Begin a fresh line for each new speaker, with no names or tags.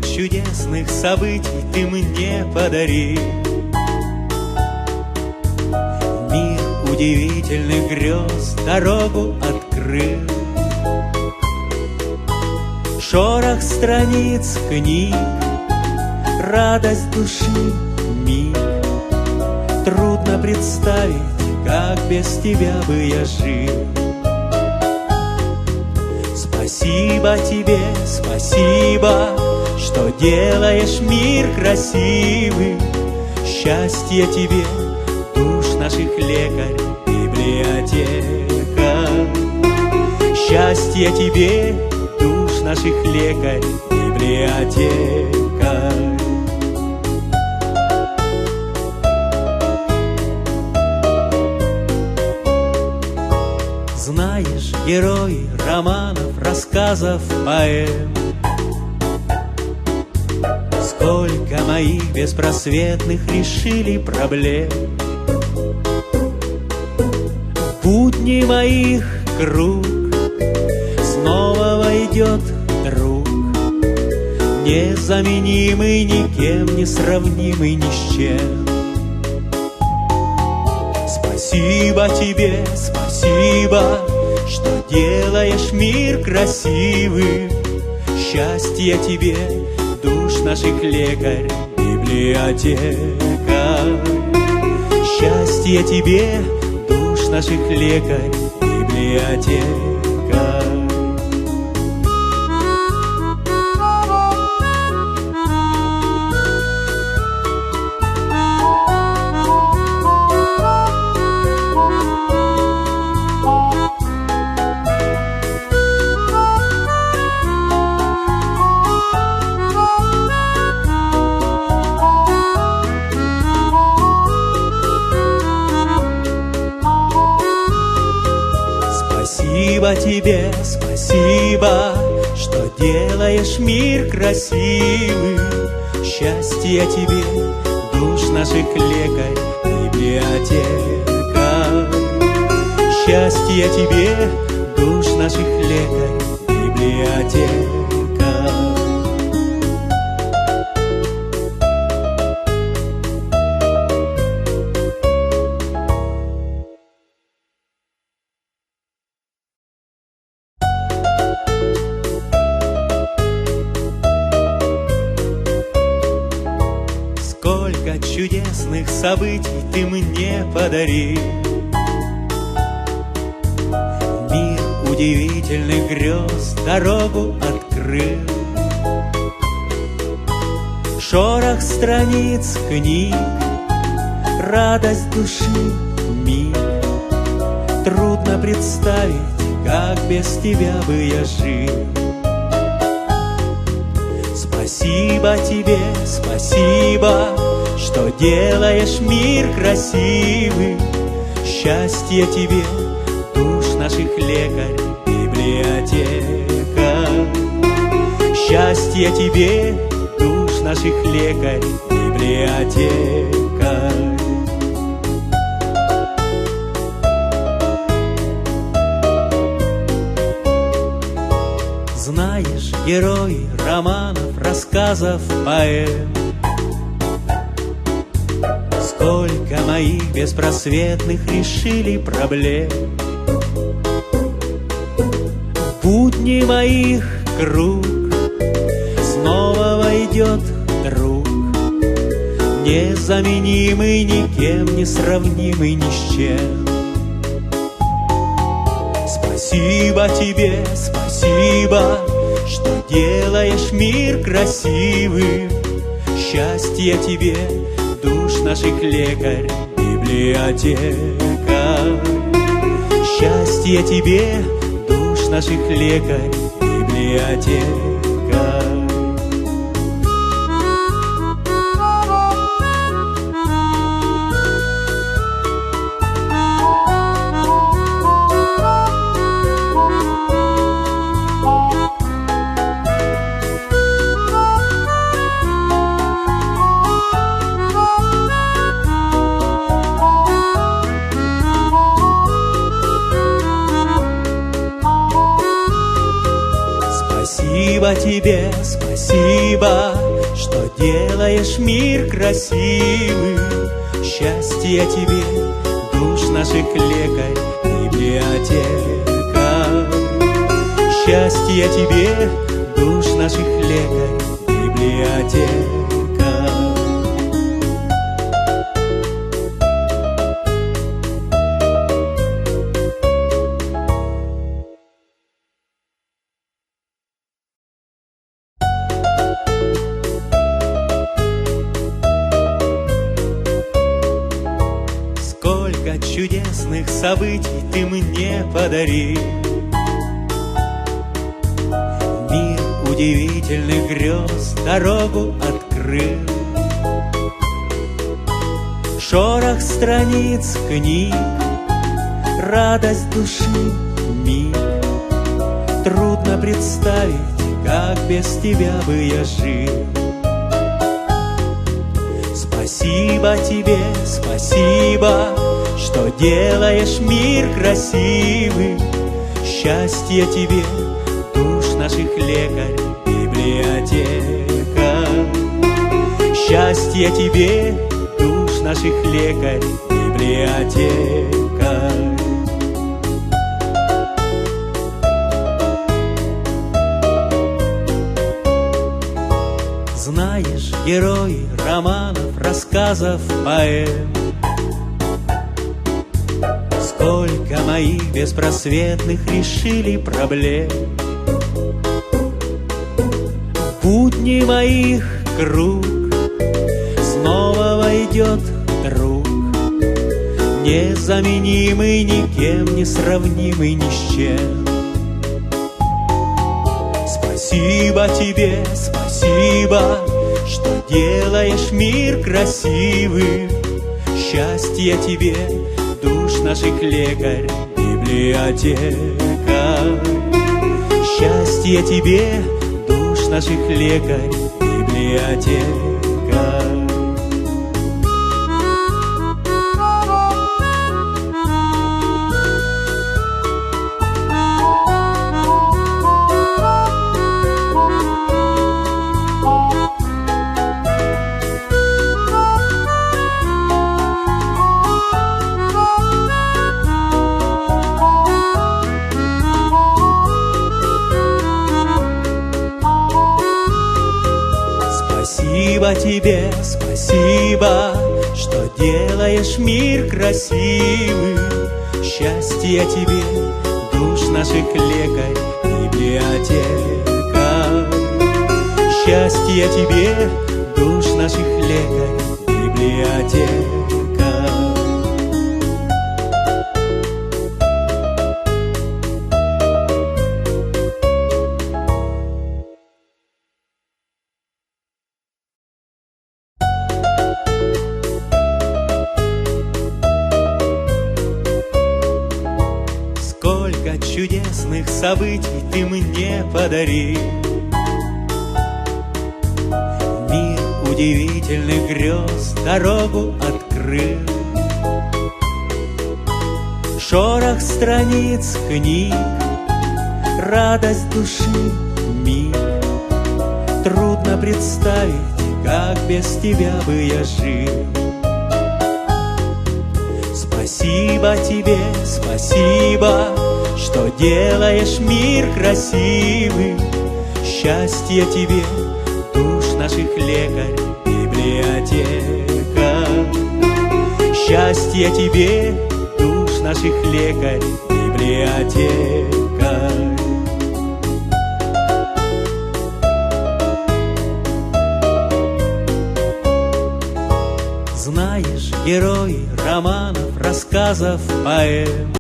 чудесных событий ты мне подарил. Мир удивительных грез дорогу открыл. Шорох страниц книг, радость души миг. Трудно представить, как без тебя бы я жил. Спасибо тебе, спасибо, что делаешь мир красивым. Счастье тебе, душ наших лекарь, библиотека. Счастье тебе, душ наших лекарь, библиотека. Знаешь, герои романов, рассказов, поэм, сколько моих беспросветных решили проблем. В будни моих круг снова войдет друг, незаменимый, никем не сравнимый, ни с чем. Спасибо тебе, спасибо, что делаешь мир красивым. Счастье тебе, душ наших лекарь, библиотека. Счастье тебе, душ наших лекарь, библиотека. Спасибо тебе, спасибо, что делаешь мир красивым. Счастье тебе, душ наших лекарь, библиотека. Счастье тебе, душ наших лекарь, библиотека. Сколько чудесных событий ты мне подарил. Мир удивительных грез дорогу открыл. Шорох страниц книг, радость души миг. Трудно представить, как без тебя бы я жил. Спасибо тебе, спасибо, что делаешь мир красивым. Счастье тебе, душ наших лекарь, библиотека. Счастье тебе, душ наших лекарь, библиотека. Знаешь, герои романов, рассказов, поэм, сколько моих беспросветных решили проблем. В будни моих круг снова войдет друг, незаменимый, никем не сравнимый, ни с чем. Спасибо тебе, спасибо, что делаешь мир красивым. Счастье тебе, душ наших лекарь, библиотека. Счастье тебе, душ наших лекарь, библиотека. Спасибо тебе, спасибо, спасибо, что делаешь мир красивым. Счастье тебе, душ наших лекарь, библиотека. Счастье тебе, душ наших лекарь, библиотека. Сколько чудесных событий ты мне подарил, мир удивительных грез дорогу открыл. Шорох страниц книг, радость души миг. Трудно представить, как без тебя бы я жил. Спасибо тебе, спасибо, что делаешь мир красивым. Счастье тебе, душ наших лекарь, библиотека. Счастье тебе, душ наших лекарь, библиотека. Знаешь, герои романов, рассказов, поэм, сколько моих беспросветных решили проблем. В будни моих круг снова войдет друг, незаменимый, никем не сравнимый, ни с чем. Спасибо тебе, спасибо, что делаешь мир красивым. Счастье тебе, душ наших лекарь, библиотека. Счастье тебе, душ наших лекарь, библиотека. Спасибо тебе, спасибо, что делаешь мир красивым. Счастье тебе, душ наших лекарь, библиотека. Счастье тебе, душ наших лекарь, библиотека. Сколько чудесных событий ты мне подарил, мир удивительных грез дорогу открыл. Шорох страниц книг, радость души миг. Трудно представить, как без тебя бы я жил. Спасибо тебе, спасибо, что делаешь мир красивым. Счастье тебе, душ наших лекарь, библиотека. Счастье тебе, душ наших лекарь, библиотека. Знаешь, герои романов, рассказов, поэм,